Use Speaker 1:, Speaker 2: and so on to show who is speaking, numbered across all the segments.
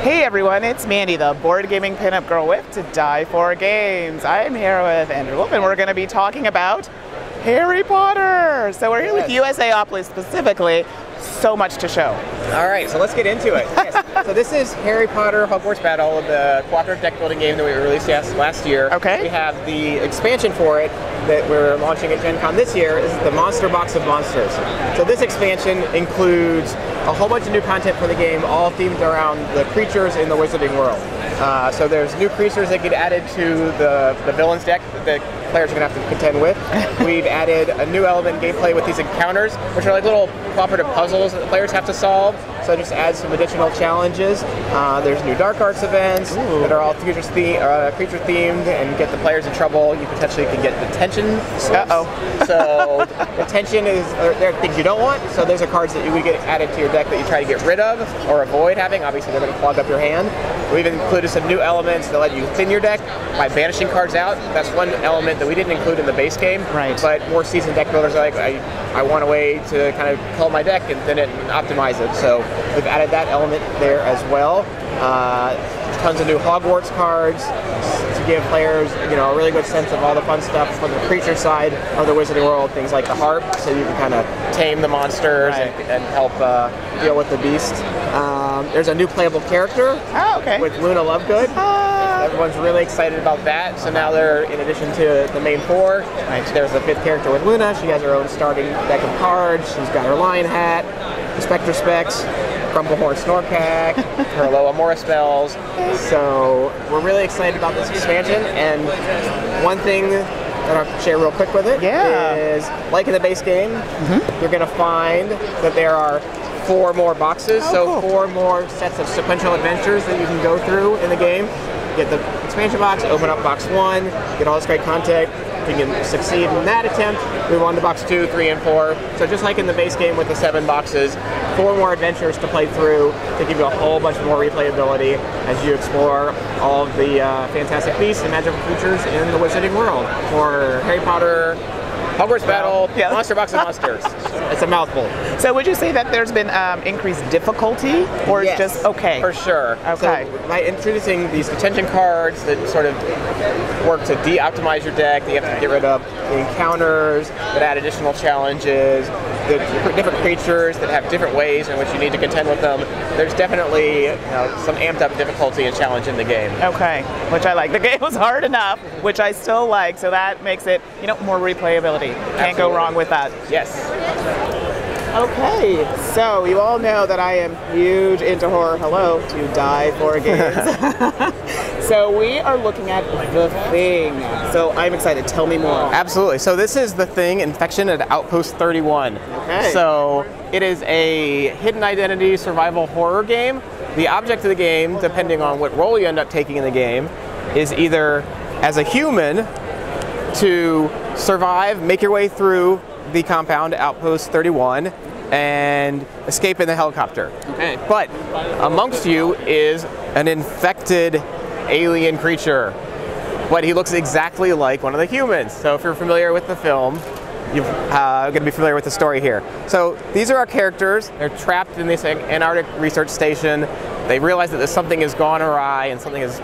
Speaker 1: Hey everyone, it's Mandi, the board gaming pinup girl with To Die For Games. I'm here with Andrew Wolf, and we're going to be talking about Harry Potter. So we're here with USAopoly specifically. So much to show.
Speaker 2: All right, so let's get into it. Yes. So this is Harry Potter Hogwarts Battle, the cooperative deck building game that we released last year.
Speaker 1: Okay.
Speaker 2: We have the expansion for it that we're launching at Gen Con this year. Is the Monster Box of Monsters. So this expansion includes a whole bunch of new content for the game, all themed around the creatures in the Wizarding world. So there's new creatures that get added to the villains deck that players are going to have to contend with. We've added a new element in gameplay with these encounters, which are like little cooperative puzzles that the players have to solve. So it just adds some additional challenges. There's new dark arts events that are all creature themed and get the players in trouble. You potentially can get detention slips. So detention there are things you don't want. So those are cards that you would get added to your deck that you try to get rid of or avoid having. Obviously they're going to clog up your hand. We've included some new elements that let you thin your deck by banishing cards out. That's one element that we didn't include in the base game.
Speaker 1: Right.
Speaker 2: But more seasoned deck builders are like, I want a way to kind of cull my deck and thin it and optimize it. So we've added that element there as well. Tons of new Hogwarts cards to give players, a really good sense of all the fun stuff from the creature side of the Wizarding world. Things like the harp, so you can kind of tame the monsters and help deal with the beast. There's a new playable character with Luna Lovegood. Everyone's really excited about that. So now they're, in addition to the main four, there's a fifth character with Luna. She has her own starting deck of cards. She's got her lion hat, the Spectre Specs, Crumplehorn Snorkack, her Loa Mora spells. So we're really excited about this expansion. And one thing that I'll share real quick with it is, like in the base game, you're going to find that there are 4 more boxes, 4 more sets of sequential adventures that you can go through in the game. Get the expansion box, open up box 1, get all this great content. If you can succeed in that attempt, move on to box 2, 3, and 4. So just like in the base game with the 7 boxes, 4 more adventures to play through to give you a whole bunch more replayability as you explore all of the fantastic beasts and magical creatures in the Wizarding world. For Harry Potter Hogwarts Battle, Monster Box of Monsters. It's a mouthful.
Speaker 1: So would you say that there's been increased difficulty, or it's just okay?
Speaker 2: For sure.
Speaker 1: Okay.
Speaker 2: So by introducing these detention cards that sort of work to de-optimize your deck, that you have to get rid of, the encounters that add additional challenges, the different creatures that have different ways in which you need to contend with them, there's definitely some amped up difficulty and challenge in the game.
Speaker 1: Okay, which I like. The game was hard enough, which I still like, so that makes it, more replayability. Can't go wrong with that.
Speaker 2: Yes.
Speaker 1: Okay, so you all know that I am huge into horror. Hello, To Die For Games. So we are looking at The Thing. So I'm excited. Tell me more.
Speaker 2: Absolutely. So this is The Thing, Infection at Outpost 31.
Speaker 1: Okay.
Speaker 2: So it is a hidden identity survival horror game. The object of the game, depending on what role you end up taking in the game, is either as a human to survive, make your way through the compound, Outpost 31, and escape in the helicopter.
Speaker 1: Okay.
Speaker 2: But amongst you is an infected alien creature. But he looks exactly like one of the humans. So if you're familiar with the film, you're going to be familiar with the story here. So these are our characters. They're trapped in this Antarctic research station. They realize that something has gone awry and something is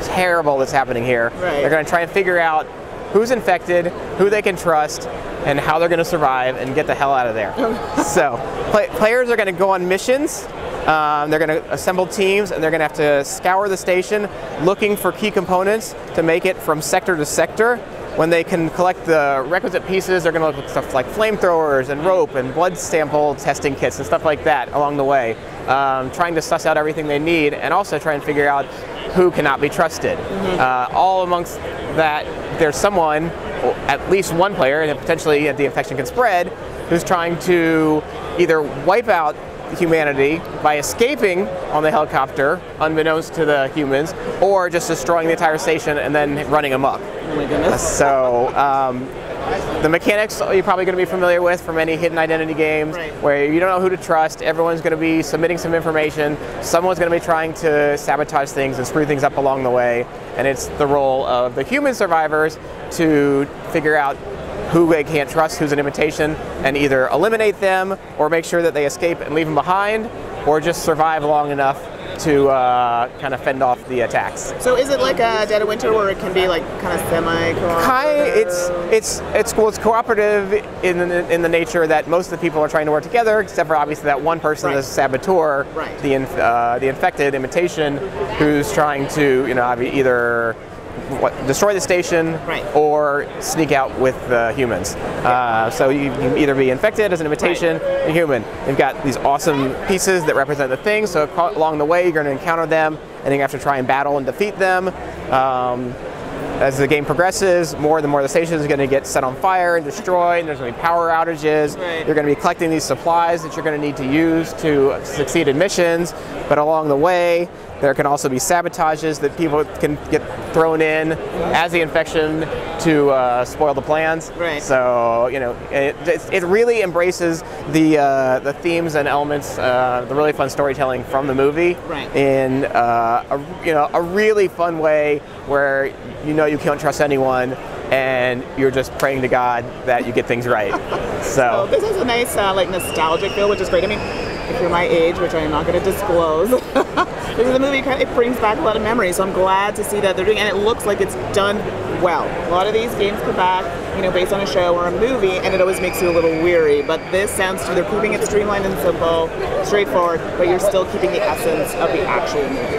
Speaker 2: terrible that's happening here. They're going to try and figure out who's infected, who they can trust, and how they're going to survive and get the hell out of there. So players are going to go on missions. They're going to assemble teams, and they're going to have to scour the station looking for key components to make it from sector to sector. When they can collect the requisite pieces, they're going to look at stuff like flamethrowers and rope and blood sample testing kits and stuff like that along the way, trying to suss out everything they need and also try and figure out who cannot be trusted. All amongst that, there's someone, at least one player, and potentially the infection can spread, who's trying to either wipe out humanity by escaping on the helicopter, unbeknownst to the humans, or just destroying the entire station and then running amok.
Speaker 1: Oh my goodness.
Speaker 2: So the mechanics you're probably going to be familiar with from any hidden identity games, where you don't know who to trust. Everyone's going to be submitting some information. Someone's going to be trying to sabotage things and screw things up along the way. And it's the role of the human survivors to figure out who they can't trust, who's an imitation, and either eliminate them or make sure that they escape and leave them behind, or just survive long enough to kind of fend off the attacks.
Speaker 1: So is it like a Dead of Winter where it can be like kind of semi-cooperative?
Speaker 2: It's cooperative in the nature that most of the people are trying to work together, except for obviously that one person, the saboteur, the infected imitation, who's trying to either destroy the station or sneak out with humans. So you can either be infected as an imitation or human. You've got these awesome pieces that represent the things, so along the way you're going to encounter them and you have to try and battle and defeat them. As the game progresses, the more the station is going to get set on fire and destroyed, and there's going to be power outages. You're going to be collecting these supplies that you're going to need to use to succeed in missions, but along the way there can also be sabotages that people can get thrown in as the infection to spoil the plans. So it really embraces the themes and elements, the really fun storytelling from the movie in a really fun way where you can't trust anyone and you're just praying to God that you get things right. So
Speaker 1: this is a nice like nostalgic feel, which is great. I mean, if you're my age, which I'm not going to disclose, the movie it brings back a lot of memories. So I'm glad to see that they're doing, and it looks like it's done well. A lot of these games come back, based on a show or a movie, and it always makes you a little weary. But this sounds they're keeping it streamlined and simple, straightforward, but you're still keeping the essence of the actual movie.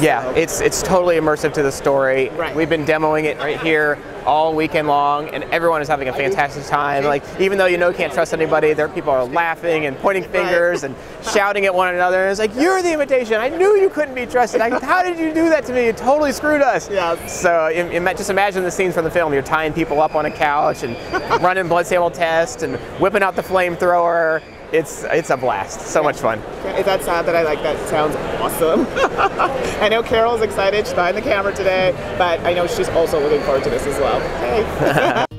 Speaker 2: Yeah, it's totally immersive to the story. We've been demoing it right here all weekend long, and everyone is having a fantastic time. Like, even though you can't trust anybody, people are laughing and pointing fingers and shouting at one another. And it's like, you're the imitation. I knew you couldn't be trusted. How did you do that to me? You totally screwed us. So just imagine the scenes from the film. You're tying people up on a couch and running blood sample tests and whipping out the flamethrower. It's a blast. So much fun.
Speaker 1: Is that sad that I like that? Sounds awesome. I know Carol's excited. She's behind the camera today, but I know she's also looking forward to this as well. Hey.